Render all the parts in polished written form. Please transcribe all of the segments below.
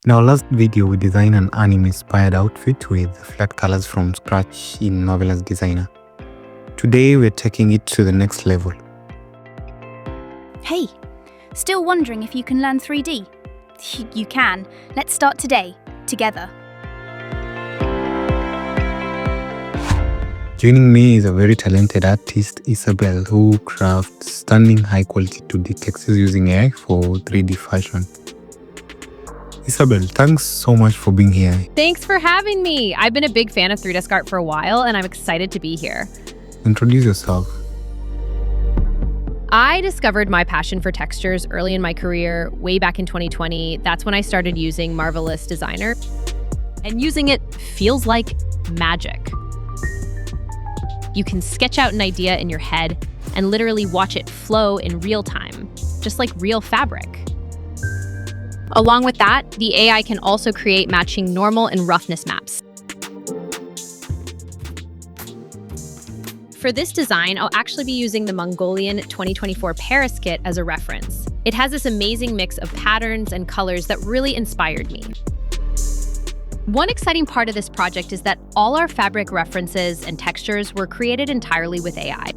In our last video, we designed an anime-inspired outfit with flat colors from scratch in Marvelous Designer. Today, we're taking it to the next level. Hey, still wondering if you can learn 3D? You can. Let's start today, together. Joining me is a very talented artist, Issabel, who crafts stunning high-quality 2D textiles using AI for 3D fashion. Issabel, thanks so much for being here. Thanks for having me. I've been a big fan of 3D art for a while, and I'm excited to be here. Introduce yourself. I discovered my passion for textures early in my career, way back in 2020. That's when I started using Marvelous Designer. And using it feels like magic. You can sketch out an idea in your head and literally watch it flow in real time, just like real fabric. Along with that, the AI can also create matching normal and roughness maps. For this design, I'll actually be using the Mongolian 2024 Paris kit as a reference. It has this amazing mix of patterns and colors that really inspired me. One exciting part of this project is that all our fabric references and textures were created entirely with AI.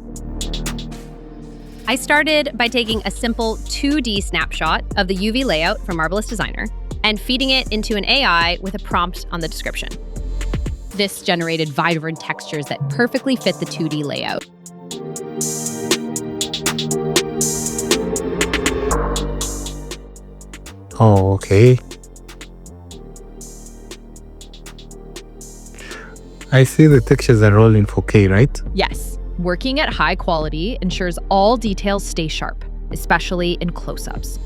I started by taking a simple 2D snapshot of the UV layout from Marvelous Designer and feeding it into an AI with a prompt on the description. This generated vibrant textures that perfectly fit the 2D layout. Oh, okay. I see the textures are all in 4K, right? Yes. Working at high quality ensures all details stay sharp, especially in close-ups.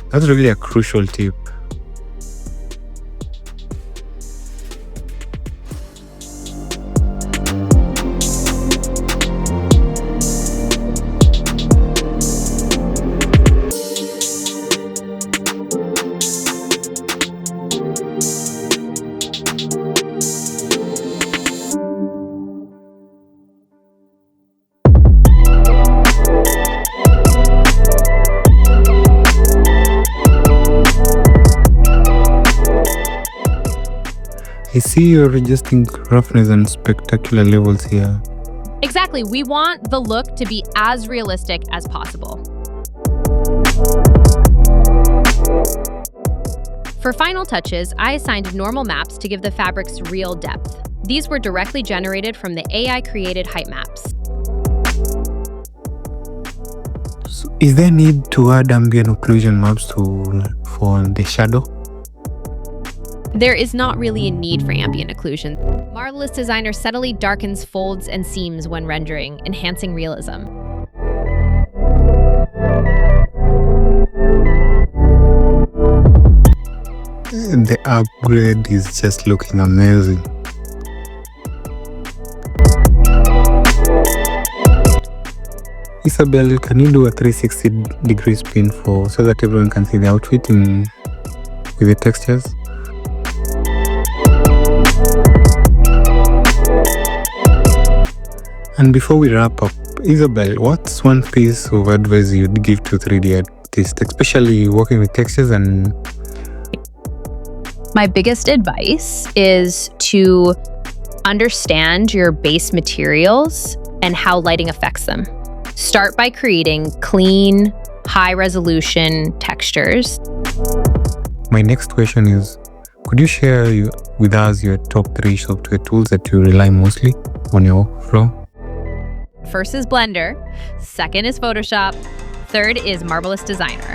That's really a crucial tip. I see you're adjusting roughness and spectacular levels here. Exactly. We want the look to be as realistic as possible. For final touches, I assigned normal maps to give the fabric's real depth. These were directly generated from the AI-created height maps. So is there need to add ambient occlusion maps for the shadow? There is not really a need for ambient occlusion. Marvelous Designer subtly darkens folds and seams when rendering, enhancing realism. The upgrade is just looking amazing. Issabel, can you do a 360-degree spin so that everyone can see the outfit with the textures? And before we wrap up, Issabel, what's one piece of advice you'd give to 3D artists, especially working with textures and... My biggest advice is to understand your base materials and how lighting affects them. Start by creating clean, high-resolution textures. My next question is, could you share with us your top 3 software tools that you rely mostly on your flow? First is Blender, second is Photoshop, third is Marvelous Designer.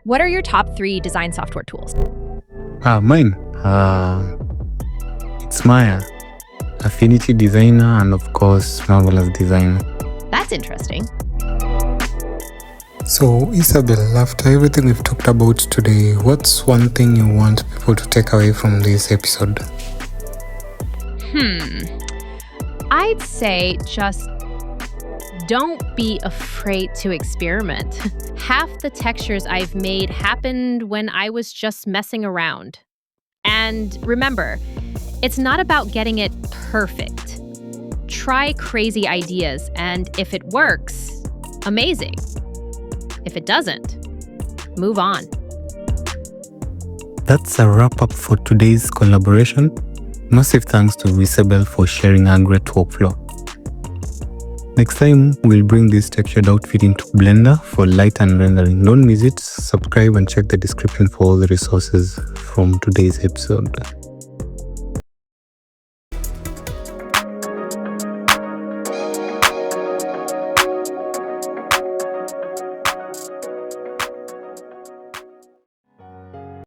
What are your top 3 design software tools? Mine. It's Maya, Affinity Designer, and of course, Marvelous Designer. That's interesting. So, Issabel, after everything we've talked about today, what's one thing you want people to take away from this episode? I'd say just don't be afraid to experiment. Half the textures I've made happened when I was just messing around. And remember, it's not about getting it perfect. Try crazy ideas, and if it works, amazing. If it doesn't, move on. That's a wrap up for today's collaboration. Massive thanks to Issabel for sharing her great workflow. Next time, we'll bring this textured outfit into Blender for light and rendering. Don't miss it, subscribe and check the description for all the resources from today's episode.